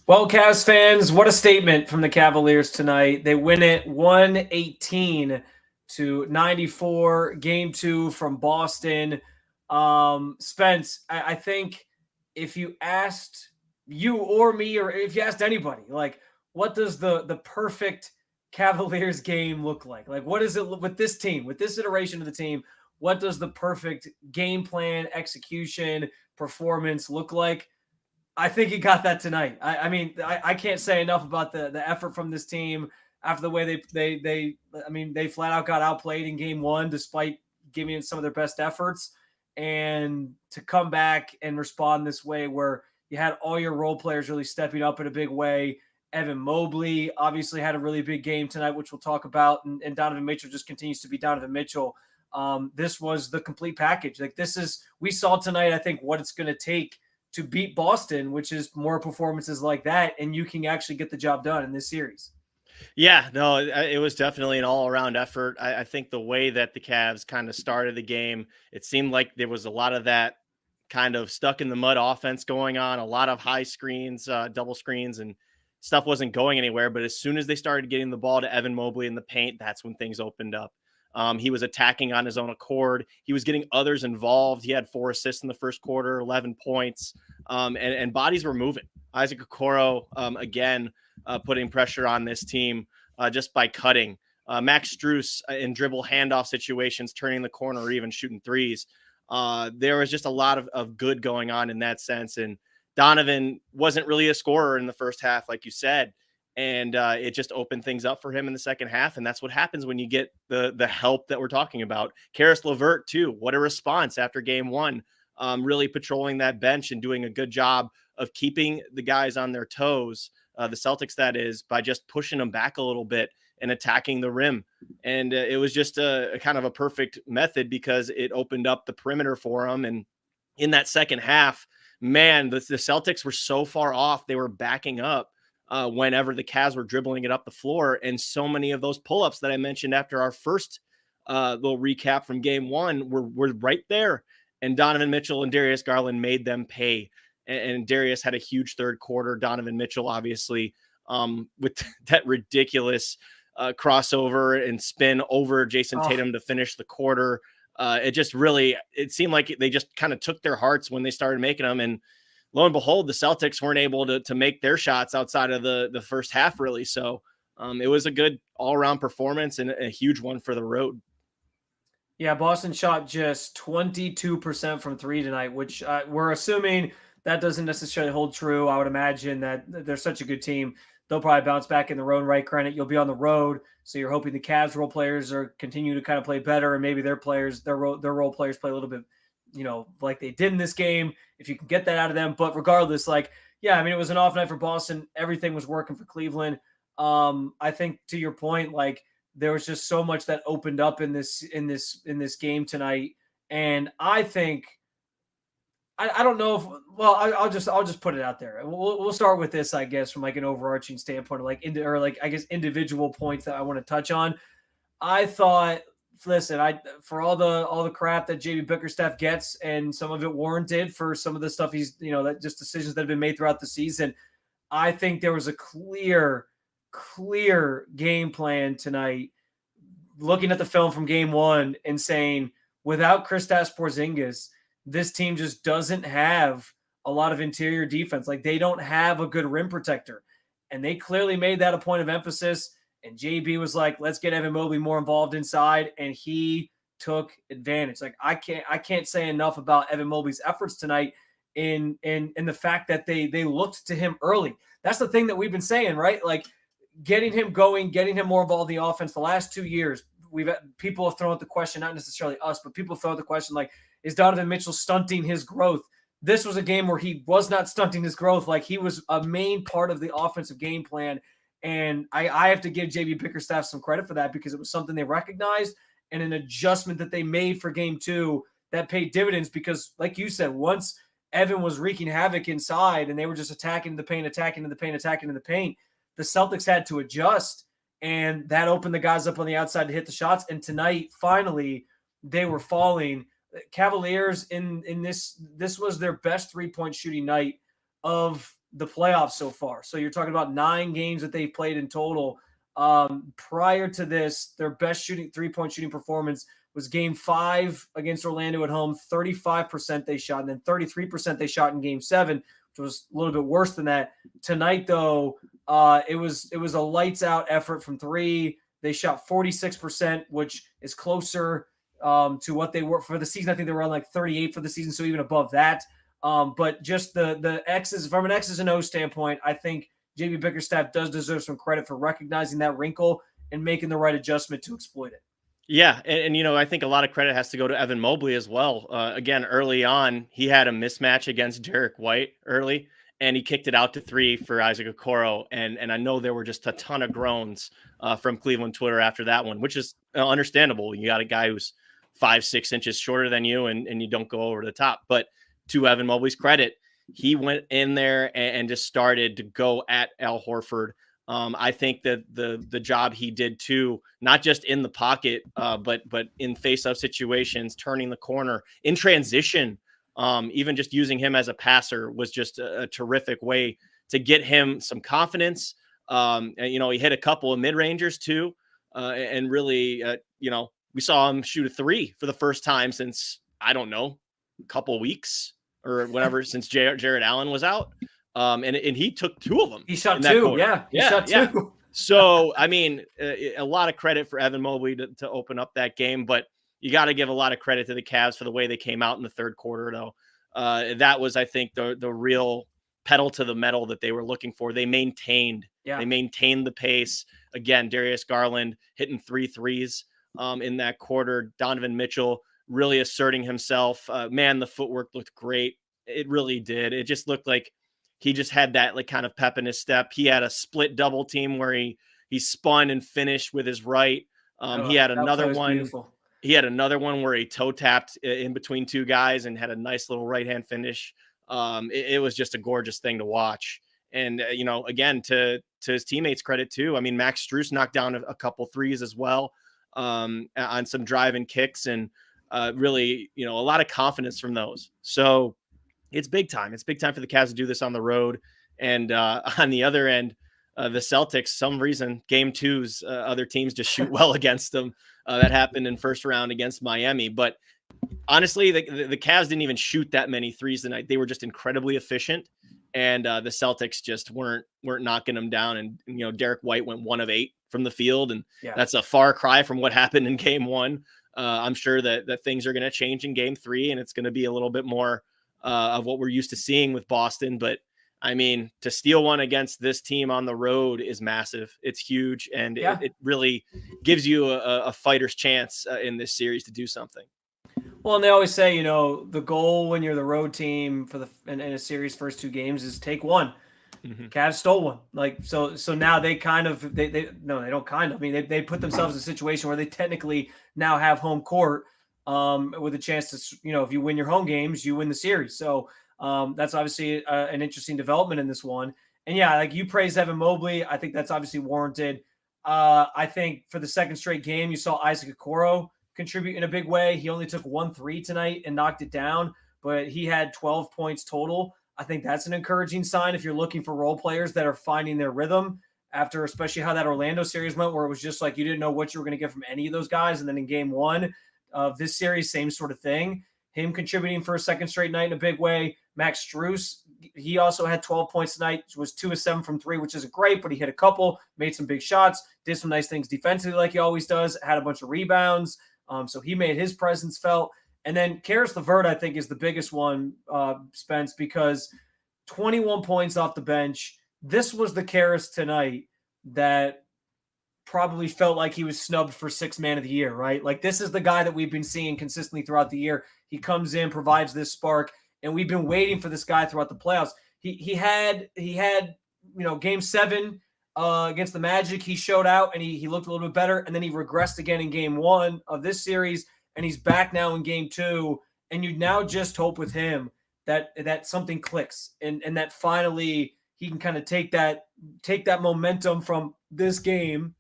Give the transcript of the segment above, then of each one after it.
Well, Cavs fans, what a statement from the Cavaliers tonight. They win it 118-94, game two from Boston. Spence, I think if you asked you or me, or if you asked anybody, like, what does the perfect Cavaliers game look like? Like, what is it with this team, with this iteration of the team? What does the perfect game plan, execution, performance look like? I think he got that tonight. I can't say enough about the effort from this team after the way they flat out got outplayed in game one despite giving it some of their best efforts, and to come back and respond this way where you had all your role players really stepping up in a big way. Evan Mobley obviously had a really big game tonight, which we'll talk about, and Donovan Mitchell just continues to be Donovan Mitchell. This was the complete package. Like, we saw tonight, I think, what it's going to take to beat Boston, which is more performances like that, and you can actually get the job done in this series. Yeah, no, it was definitely an all-around effort. I think the way that the Cavs kind of started the game, it seemed like there was a lot of that kind of stuck in the mud offense going on, a lot of high screens, double screens, and stuff wasn't going anywhere. But as soon as they started getting the ball to Evan Mobley in the paint, that's when things opened up. He was attacking on his own accord. He was getting others involved. He had 4 assists in the first quarter, 11 points, and bodies were moving. Isaac Okoro, again, putting pressure on this team just by cutting. Max Strus in dribble handoff situations, turning the corner, or even shooting threes. There was just a lot of good going on in that sense. And Donovan wasn't really a scorer in the first half, like you said. And it just opened things up for him in the second half. And that's what happens when you get the help that we're talking about. Karis LeVert, too. What a response after game one. Really patrolling that bench and doing a good job of keeping the guys on their toes, the Celtics, that is, by just pushing them back a little bit and attacking the rim. And it was just a kind of a perfect method because it opened up the perimeter for them. And in that second half, man, the Celtics were so far off. They were backing up whenever the Cavs were dribbling it up the floor. And so many of those pull-ups that I mentioned after our first little recap from game one were right there. And Donovan Mitchell and Darius Garland made them pay. And Darius had a huge third quarter. Donovan Mitchell, obviously, with that ridiculous crossover and spin over Jason Tatum to finish the quarter. It seemed like they just kind of took their hearts when they started making them. And lo and behold, the Celtics weren't able to make their shots outside of the first half, really. So it was a good all-around performance and a huge one for the road. Yeah, Boston shot just 22% from three tonight, which we're assuming that doesn't necessarily hold true. I would imagine that they're such a good team. They'll probably bounce back in their own right. Granted, you'll be on the road, so you're hoping the Cavs role players continue to kind of play better, and maybe their role players play a little bit, like they did in this game, if you can get that out of them. But regardless, it was an off night for Boston. Everything was working for Cleveland. I think, to your point, there was just so much that opened up in this game tonight. And I think, I don't know if, I'll just put it out there. We'll start with this, I guess, from an overarching standpoint, individual points that I want to touch on. I thought, listen, for all the crap that JB Bickerstaff gets, and some of it warranted for some of the stuff he's, that just decisions that have been made throughout the season, I think there was a clear game plan tonight, looking at the film from game one and saying, without Kristaps Porzingis, this team just doesn't have a lot of interior defense. They don't have a good rim protector. And they clearly made that a point of emphasis. And JB was like, let's get Evan Mobley more involved inside. And he took advantage. I can't say enough about Evan Mobley's efforts tonight in the fact that they looked to him early. That's the thing that we've been saying, right? Getting him going, getting him more involved in the offense. The last 2 years, people have thrown out the question, not necessarily us, but people have thrown out the question, is Donovan Mitchell stunting his growth? This was a game where he was not stunting his growth. He was a main part of the offensive game plan. And I have to give JB Bickerstaff some credit for that, because it was something they recognized and an adjustment that they made for game two that paid dividends. Because, like you said, once Evan was wreaking havoc inside and they were just attacking the paint, the Celtics had to adjust, and that opened the guys up on the outside to hit the shots. And tonight, finally, they were falling. Cavaliers in this was their best 3-point shooting night of the playoffs so far. So you're talking about 9 games that they've played in total. Prior to this, their best three-point shooting performance was game 5 against Orlando at home. 35% they shot, and then 33% they shot in game 7, which was a little bit worse than that. Tonight, though, it was a lights out effort from 3. They shot 46%, which is closer to what they were for the season. I think they were on like 38 for the season, so even above that. But just the X's, from an X's and O's standpoint, I think JB Bickerstaff does deserve some credit for recognizing that wrinkle and making the right adjustment to exploit it. Yeah, and I think a lot of credit has to go to Evan Mobley as well. Again, early on, he had a mismatch against Derek White early, and he kicked it out to 3 for Isaac Okoro. And I know there were just a ton of groans from Cleveland Twitter after that one, which is understandable. You got a guy who's 5-6 inches shorter than you, and you don't go over the top. But to Evan Mobley's credit, he went in there and just started to go at Al Horford. I think that the job he did too, not just in the pocket, but in face-up situations, turning the corner in transition, even just using him as a passer was just a terrific way to get him some confidence. And, he hit a couple of mid-rangers too, and really, we saw him shoot a 3 for the first time since, I don't know, a couple of weeks or whatever, since Jared Allen was out. And he took 2 of them. He shot 2. Yeah. He shot 2. Yeah. So, I mean, a lot of credit for Evan Mobley to open up that game, but you got to give a lot of credit to the Cavs for the way they came out in the third quarter, though. That was, I think, the real pedal to the metal that they were looking for. They maintained the pace. Again, Darius Garland hitting 3 threes in that quarter. Donovan Mitchell really asserting himself. Man, the footwork looked great. It really did. It just looked like he just had that like kind of pep in his step. He had a split double team where he spun and finished with his right. He had another one. Beautiful. He had another one where he toe tapped in between 2 guys and had a nice little right hand finish. It was just a gorgeous thing to watch. And again, to his teammates' credit too. I mean, Max Strus knocked down a couple threes as well on some driving kicks, and really, a lot of confidence from those. So it's big time. It's big time for the Cavs to do this on the road. And on the other end, the Celtics, some reason, game 2's other teams just shoot well against them. That happened in first round against Miami. But honestly, the Cavs didn't even shoot that many threes tonight. They were just incredibly efficient. And the Celtics just weren't knocking them down. And, Derek White went 1 of 8 from the field. And that's a far cry from what happened in game 1. I'm sure that things are going to change in game 3, and it's going to be a little bit more of what we're used to seeing with Boston. But I mean, to steal one against this team on the road is massive. It's huge. And it really gives you a fighter's chance in this series to do something. Well, and they always say, the goal when you're the road team in a series first 2 games is take 1. Mm-hmm. Cavs stole 1. Like, so now they don't kind of, I mean, they put themselves in a situation where they technically now have home court with a chance to, if you win your home games, you win the series. So that's obviously an interesting development in this one. And like you praised Evan Mobley. I think that's obviously warranted. I think for the second straight game, you saw Isaac Okoro contribute in a big way. He only took 1 3 tonight and knocked it down, but he had 12 points total. I think that's an encouraging sign if you're looking for role players that are finding their rhythm after, especially how that Orlando series went, where it was just like you didn't know what you were going to get from any of those guys. And then in game 1 of this series, same sort of thing. Him contributing for a second straight night in a big way. Max Strus, he also had 12 points tonight, was 2 of 7 from 3, which isn't great, but he hit a couple, made some big shots, did some nice things defensively like he always does, had a bunch of rebounds. So he made his presence felt. And then Karis LeVert, I think, is the biggest one, Spence, because 21 points off the bench. This was the Karis tonight that probably felt like he was snubbed for 6th man of the year, right? Like, this is the guy that we've been seeing consistently throughout the year. He comes in, provides this spark, and we've been waiting for this guy throughout the playoffs. He had game 7 against the Magic, he showed out and he looked a little bit better, and then he regressed again in game 1 of this series, and he's back now in game 2, and you now just hope with him that something clicks and that finally he can kind of take that momentum from this game,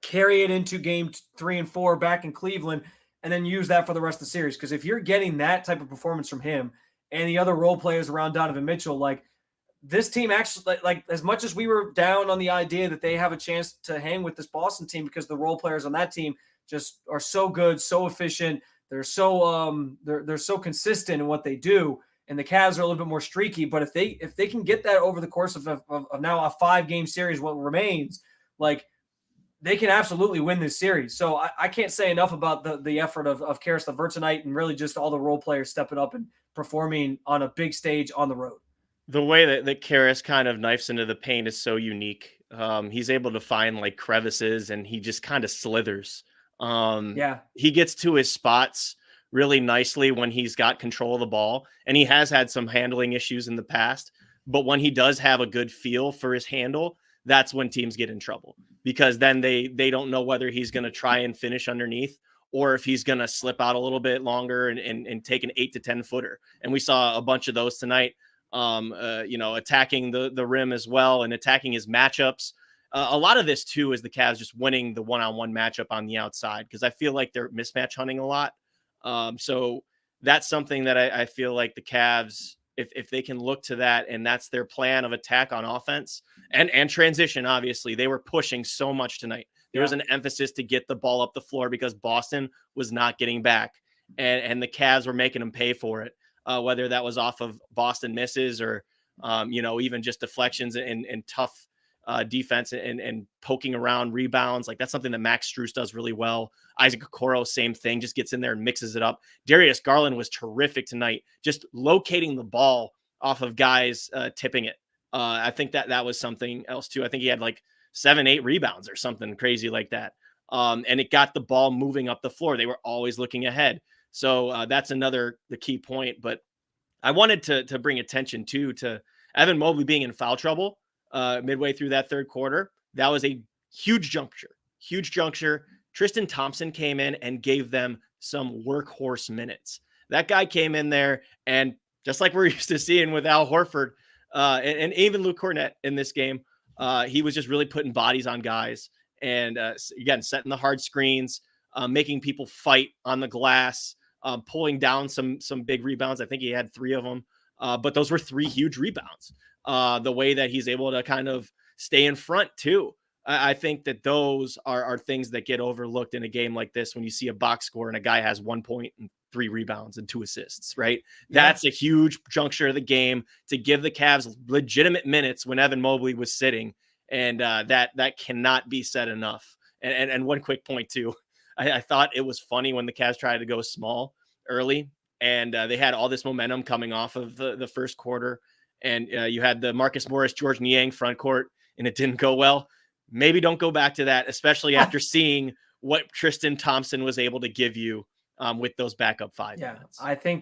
carry it into game 3 and 4 back in Cleveland, and then use that for the rest of the series. Because if you're getting that type of performance from him and the other role players around Donovan Mitchell, like, this team actually, like as much as we were down on the idea that they have a chance to hang with this Boston team because the role players on that team just are so good, so efficient, they're so consistent in what they do, and the Cavs are a little bit more streaky. But if they can get that over the course of now a 5-game series, what remains, like they can absolutely win this series. So I can't say enough about the effort of Karis LeVert tonight, and really just all the role players stepping up and performing on a big stage on the road. The way that Karras kind of knifes into the paint is so unique. He's able to find like crevices and he just kind of slithers. Yeah. He gets to his spots really nicely when he's got control of the ball, and he has had some handling issues in the past. But when he does have a good feel for his handle, that's when teams get in trouble, because then they don't know whether he's going to try and finish underneath or if he's going to slip out a little bit longer and take an 8 to 10 footer. And we saw a bunch of those tonight. Attacking the rim as well and attacking his matchups. A lot of this too is the Cavs just winning the one-on-one matchup on the outside, because I feel like they're mismatch hunting a lot. So that's something that I feel like the Cavs, if they can look to that and that's their plan of attack on offense and transition, obviously they were pushing so much tonight. There was an emphasis to get the ball up the floor because Boston was not getting back, and the Cavs were making them pay for it. Whether that was off of Boston misses or, even just deflections and tough defense and poking around rebounds. Like that's something that Max Strus does really well. Isaac Okoro, same thing, just gets in there and mixes it up. Darius Garland was terrific tonight, just locating the ball off of guys tipping it. I think that was something else too. I think he had like 7-8 rebounds or something crazy like that. And it got the ball moving up the floor. They were always looking ahead. So that's the key point. But I wanted to bring attention to Evan Mobley being in foul trouble midway through that third quarter. That was a huge juncture. Tristan Thompson came in and gave them some workhorse minutes. That guy came in there, and just like we're used to seeing with Al Horford and even Luke Kornet in this game, he was just really putting bodies on guys. And again, setting the hard screens, making people fight on the glass, pulling down some big rebounds. I think he had 3 of them, but those were 3 huge rebounds. The way that he's able to kind of stay in front too. I think that those are things that get overlooked in a game like this when you see a box score and a guy has 1 point and 3 rebounds and 2 assists, right? Yeah. That's a huge juncture of the game to give the Cavs legitimate minutes when Evan Mobley was sitting. And that cannot be said enough. And one quick point too. I thought it was funny when the Cavs tried to go small early, and they had all this momentum coming off of the first quarter. And you had the Marcus Morris, George Niang front court, and it didn't go well. Maybe don't go back to that, especially after seeing what Tristan Thompson was able to give you with those backup 5 minutes. I think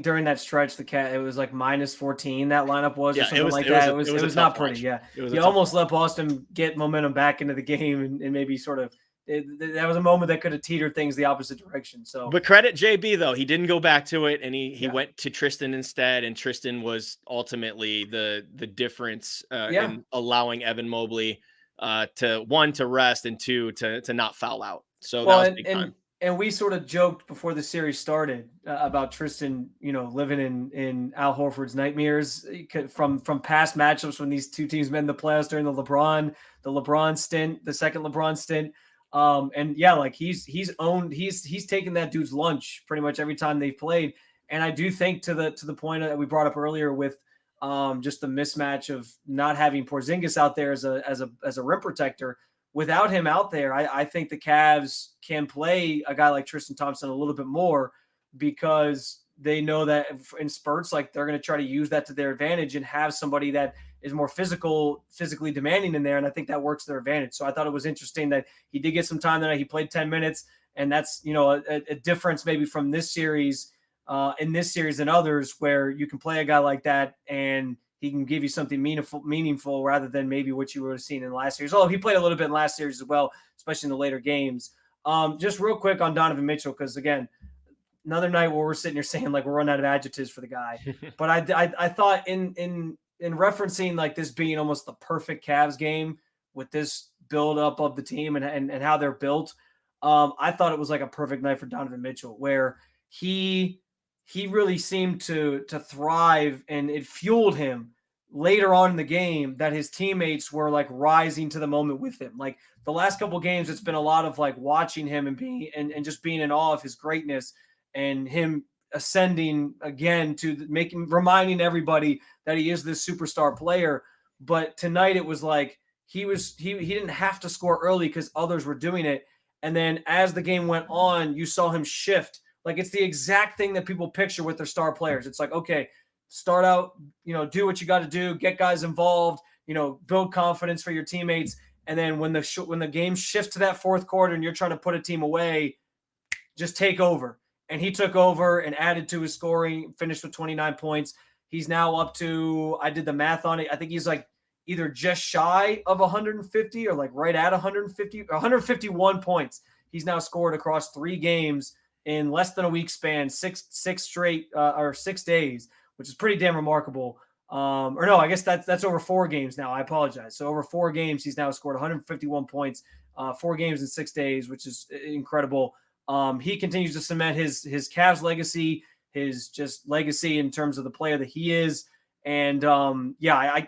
during that stretch, it was like -14. That lineup was, or something it was not pretty. Yeah. You almost let Boston get momentum back into the game and maybe sort of, that was a moment that could have teetered things the opposite direction. So, but credit JB though, he didn't go back to it, and he went to Tristan instead, and Tristan was ultimately the difference in allowing Evan Mobley to rest, and 2 to not foul out. So that was big time. And we sort of joked before the series started about Tristan, living in Al Horford's nightmares from past matchups when these two teams met in the playoffs during the LeBron stint, the second LeBron stint. And yeah, like he's taken that dude's lunch pretty much every time they've played. And I do think to the point that we brought up earlier with just the mismatch of not having Porzingis out there as a rim protector. Without him out there, I think the Cavs can play a guy like Tristan Thompson a little bit more, because they know that in spurts, like they're going to try to use that to their advantage and have somebody that is more physically demanding in there. And I think that works to their advantage. So I thought it was interesting that he did get some time tonight. He played 10 minutes, and that's, a difference maybe from this series, in this series and others, where you can play a guy like that and he can give you something meaningful rather than maybe what you would have seen in the last series. Oh, he played a little bit in last series as well, especially in the later games. Just real quick on Donovan Mitchell, because again, another night where we're sitting here saying like we're running out of adjectives for the guy. But I thought in referencing like this being almost the perfect Cavs game with this build up of the team and how they're built, I thought it was like a perfect night for Donovan Mitchell, where he really seemed to thrive, and it fueled him later on in the game that his teammates were like rising to the moment with him. Like the last couple of games, it's been a lot of like watching him and being and just being in awe of his greatness and him ascending again to reminding everybody that he is this superstar player. But tonight it was like he didn't have to score early because others were doing it. And then as the game went on, you saw him shift. Like it's the exact thing that people picture with their star players. It's like, okay, start out, do what you got to do, get guys involved, build confidence for your teammates. And then when the game shifts to that fourth quarter and you're trying to put a team away, just take over. And he took over and added to his scoring, finished with 29 points. He's now up to, I did the math on it, I think he's like either just shy of 150 or like right at 151 points. He's now scored across 3 games in less than a week span, six straight or 6 days, which is pretty damn remarkable. Or no, I guess that's over 4 games now. I apologize. So over 4 games, he's now scored 151 points, 4 games in 6 days, which is incredible. He continues to cement his Cavs legacy, his just legacy in terms of the player that he is. And I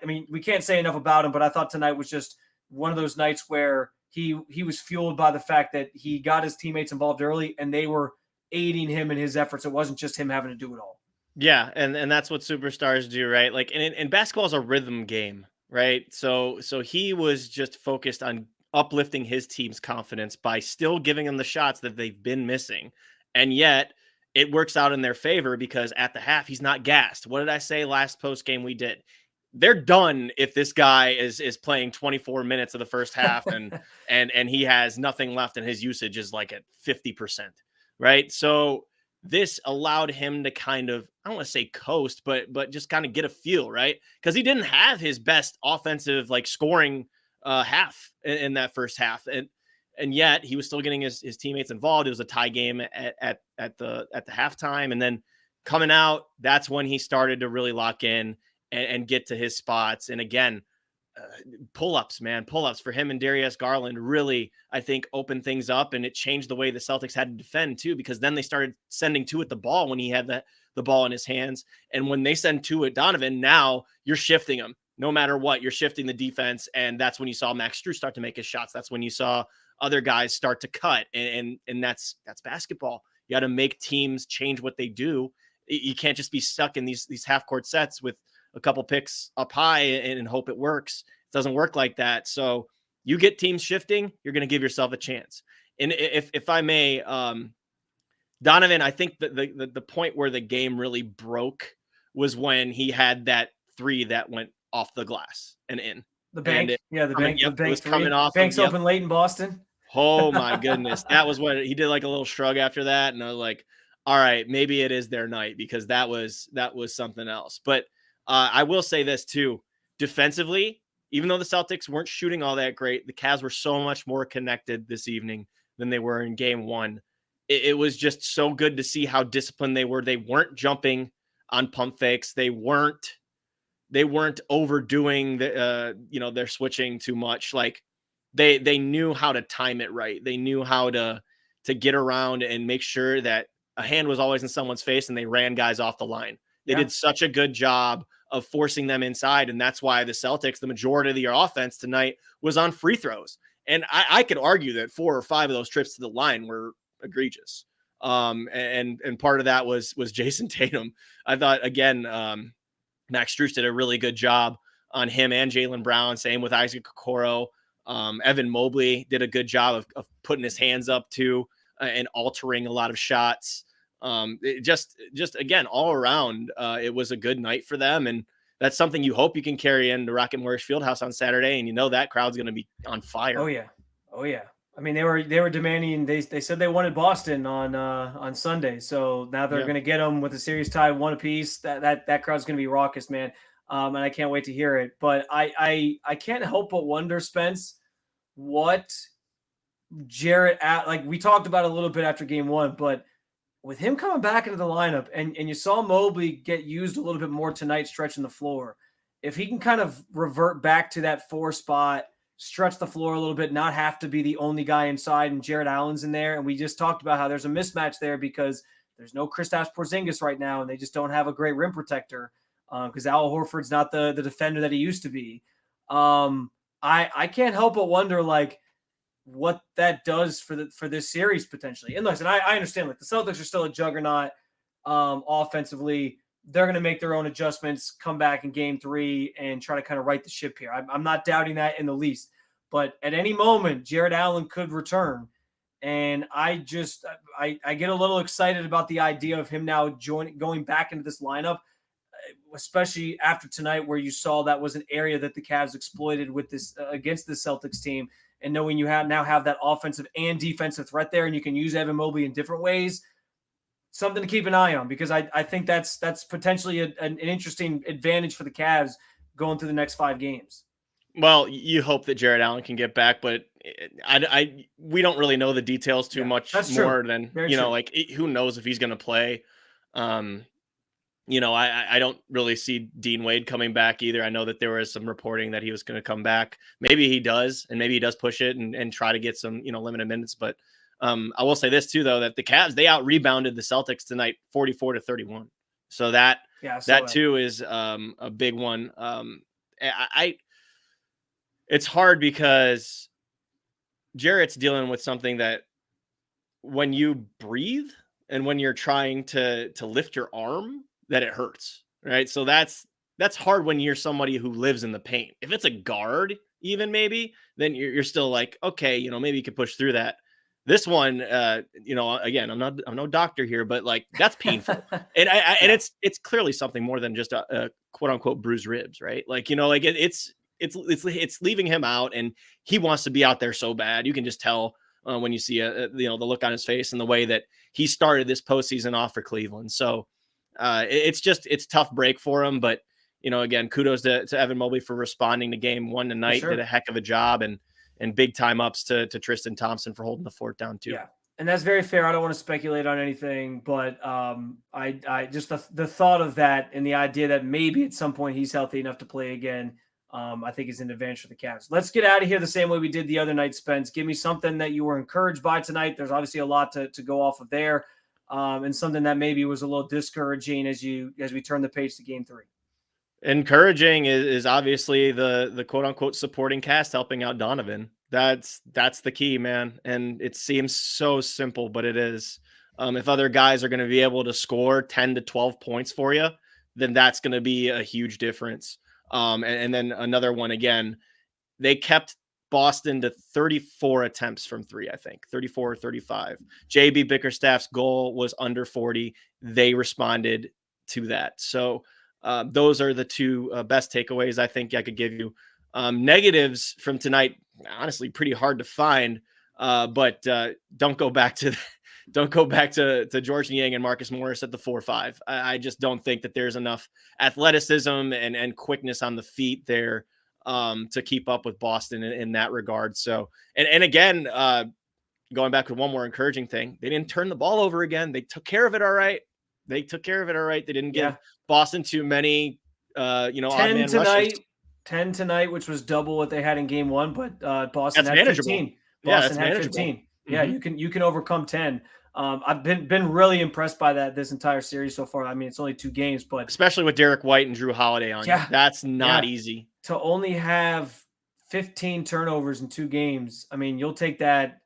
mean, we can't say enough about him, but I thought tonight was just one of those nights where he was fueled by the fact that he got his teammates involved early and they were aiding him in his efforts. It wasn't just him having to do it all. Yeah, and that's what superstars do, right? Like, and basketball is a rhythm game, right? So he was just focused on uplifting his team's confidence by still giving them the shots that they've been missing, and yet it works out in their favor because at the half he's not gassed. What did I say last post game we did? They're done if this guy is playing 24 minutes of the first half and he has nothing left and his usage is like at 50%, right? So this allowed him to kind of, I don't want to say coast, but just kind of get a feel, right? Because he didn't have his best offensive like scoring half in that first half, and yet he was still getting his teammates involved. It was a tie game at the halftime, and then coming out, that's when he started to really lock in and get to his spots. And again, pull-ups for him and Darius Garland really, I think, opened things up, and it changed the way the Celtics had to defend too, because then they started sending 2 at the ball when he had the ball in his hands. And when they send 2 at Donovan, now you're shifting them. No matter what, you're shifting the defense. And that's when you saw Max Strus start to make his shots. That's when you saw other guys start to cut. And that's basketball. You got to make teams change what they do. You can't just be stuck in these half-court sets with a couple picks up high and hope it works. It doesn't work like that. So you get teams shifting, you're going to give yourself a chance. And if I may, Donovan, I think that the point where the game really broke was when he had that 3 that went off the glass and in. The bank, the bank was coming off. Bank's open late in Boston. Oh my goodness, that was what he did. Like a little shrug after that, and I was like, all right, maybe it is their night, because that was something else. But I will say this too, defensively, even though the Celtics weren't shooting all that great, the Cavs were so much more connected this evening than they were in game 1. It was just so good to see how disciplined they were. They weren't jumping on pump fakes. They weren't overdoing their switching too much. Like they knew how to time it right. They knew how to get around and make sure that a hand was always in someone's face, and they ran guys off the line. They did such a good job of forcing them inside. And that's why the Celtics, the majority of their offense tonight was on free throws. And I could argue that 4 or 5 of those trips to the line were egregious. And part of that was Jason Tatum. I thought, again, Max Strus did a really good job on him and Jaylen Brown. Same with Isaac Okoro. Evan Mobley did a good job of putting his hands up too, and altering a lot of shots. Just again, all around, it was a good night for them. And that's something you hope you can carry into Rocket Mortgage Fieldhouse on Saturday. And that crowd's going to be on fire. Oh yeah. I mean, they were demanding. They said they wanted Boston on Sunday, so now they're going to get them with a series tie 1 apiece. That crowd's going to be raucous, man. And I can't wait to hear it. But I can't help but wonder, Spence, what Jarrett like we talked about a little bit after game 1, but with him coming back into the lineup, and you saw Mobley get used a little bit more tonight, stretching the floor. If he can kind of revert back to that 4 spot, stretch the floor a little bit, not have to be the only guy inside, and Jarrett Allen's in there. And we just talked about how there's a mismatch there because there's no Kristaps Porzingis right now, and they just don't have a great rim protector. because Al Horford's not the defender that he used to be. I can't help but wonder like what that does for this series potentially. And listen, I understand like the Celtics are still a juggernaut offensively. They're going to make their own adjustments, come back in game 3 and try to kind of right the ship here. I'm not doubting that in the least, but at any moment, Jared Allen could return. And I get a little excited about the idea of him now going back into this lineup, especially after tonight, where you saw that was an area that the Cavs exploited with this against the Celtics team. And knowing you now have that offensive and defensive threat there, and you can use Evan Mobley in different ways, something to keep an eye on, because I think that's potentially an interesting advantage for the Cavs going through the next 5 games. Well, you hope that Jared Allen can get back, but we don't really know the details too much more than, like who knows if he's going to play. I don't really see Dean Wade coming back either. I know that there was some reporting that he was going to come back. Maybe he does, and maybe he does push it and try to get some, limited minutes. But I will say this too, though, that the Cavs, they out rebounded the Celtics tonight, 44-31. So that too is a big one. It's hard because Jarrett's dealing with something that when you breathe and when you're trying to lift your arm, that it hurts, right? So that's hard when you're somebody who lives in the pain. If it's a guard, even maybe, then you're still like, okay, maybe you could push through that. This one, again, I'm no doctor here, but like that's painful, and and it's clearly something more than just a quote unquote bruised ribs, right? Like it's leaving him out, and he wants to be out there so bad. You can just tell when you see the look on his face and the way that he started this postseason off for Cleveland. So it's tough break for him, but again, kudos to Evan Mobley for responding to game 1 tonight. Did a heck of a job, and big time ups to Tristan Thompson for holding the fort down too. Yeah. And that's very fair. I don't want to speculate on anything, but I just the thought of that and the idea that maybe at some point he's healthy enough to play again, I think is an advantage for the Cavs. Let's get out of here the same way we did the other night, Spence. Give me something that you were encouraged by tonight. There's obviously a lot to go off of there, and something that maybe was a little discouraging as we turn the page to game 3. Encouraging is obviously the quote unquote supporting cast helping out Donovan. That's the key, man. And it seems so simple, but it is. If other guys are going to be able to score 10 to 12 points for you, then that's going to be a huge difference. And then another one, again, they kept Boston to 34 attempts from 3, I think 34 or 35. JB Bickerstaff's goal was under 40. They responded to that. So those are the 2 best takeaways I think I could give you. Negatives from tonight, honestly, pretty hard to find. But don't go back to George Niang and Marcus Morris at the 4-5. I just don't think that there's enough athleticism and quickness on the feet there to keep up with Boston in that regard. So, and again, going back to one more encouraging thing, they didn't turn the ball over again. They took care of it all right. They didn't give Boston too many, 10 tonight, 10 tonight, which was double what they had in game 1, but Boston had 15. Boston had 15. Yeah, you can overcome 10. I've been really impressed by this entire series so far. I mean, it's only 2 games, but especially with Derek White and Drew Holiday on you, that's not easy. To only have 15 turnovers in 2 games, I mean, you'll take that,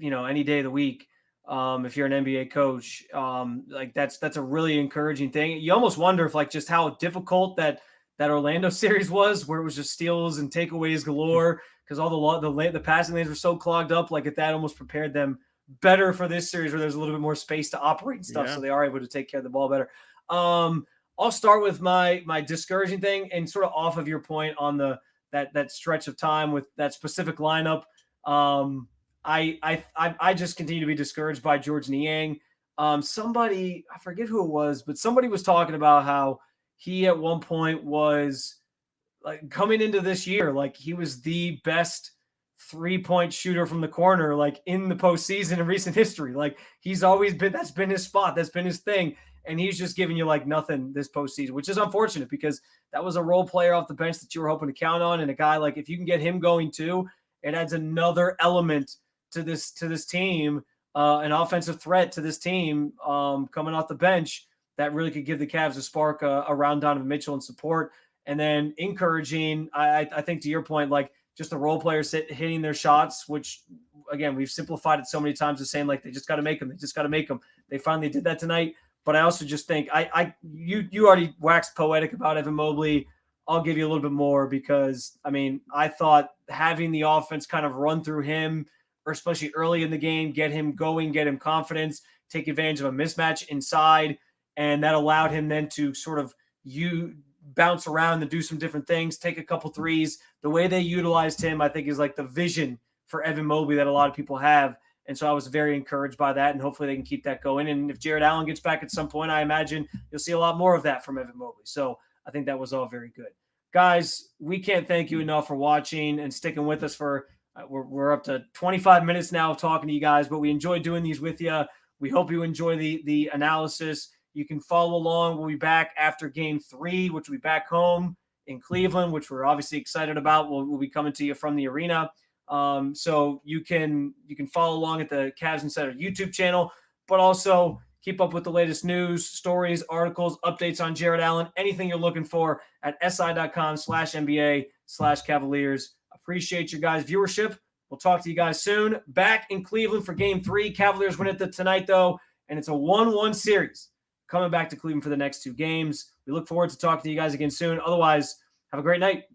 any day of the week. If you're an NBA coach, like that's a really encouraging thing. You almost wonder if like just how difficult that Orlando series was, where it was just steals and takeaways galore because all the passing lanes were so clogged up. Like if that almost prepared them better for this series where there's a little bit more space to operate and stuff, so they are able to take care of the ball better. I'll start with my discouraging thing and sort of off of your point on that stretch of time with that specific lineup. I just continue to be discouraged by George Niang. Somebody, I forget who it was, but somebody was talking about how he at one point was like coming into this year, like he was the best 3-point shooter from the corner, like in the postseason in recent history. Like he's always been, that's been his spot. That's been his thing. And he's just giving you like nothing this postseason, which is unfortunate because that was a role player off the bench that you were hoping to count on. And a guy like, if you can get him going too, it adds another element to this team, an offensive threat to this team coming off the bench that really could give the Cavs a spark around Donovan Mitchell and support. And then encouraging, I think to your point, like just the role players hitting their shots, which again, we've simplified it so many times as saying like they just got to make them. They just got to make them. They finally did that tonight. But I also just think you already waxed poetic about Evan Mobley. I'll give you a little bit more because, I mean, I thought having the offense kind of run through him, or especially early in the game, get him going, get him confidence, take advantage of a mismatch inside, and that allowed him then to sort of bounce around and do some different things, take a couple threes. The way they utilized him, I think, is like the vision for Evan Mobley that a lot of people have. And so I was very encouraged by that, and hopefully they can keep that going. And if Jared Allen gets back at some point, I imagine you'll see a lot more of that from Evan Mobley. So I think that was all very good. Guys, we can't thank you enough for watching and sticking with us for we're up to 25 minutes now of talking to you guys, but we enjoy doing these with you. We hope you enjoy the analysis. You can follow along. We'll be back after game 3, which will be back home in Cleveland, which we're obviously excited about. We'll be coming to you from the arena. So you can follow along at the Cavs Insider YouTube channel, but also keep up with the latest news, stories, articles, updates on Jared Allen, anything you're looking for at si.com/NBA/Cavaliers. Appreciate your guys' viewership. We'll talk to you guys soon. Back in Cleveland for game 3. Cavaliers win it tonight, though, and it's a 1-1 series coming back to Cleveland for the next 2 games. We look forward to talking to you guys again soon. Otherwise, have a great night.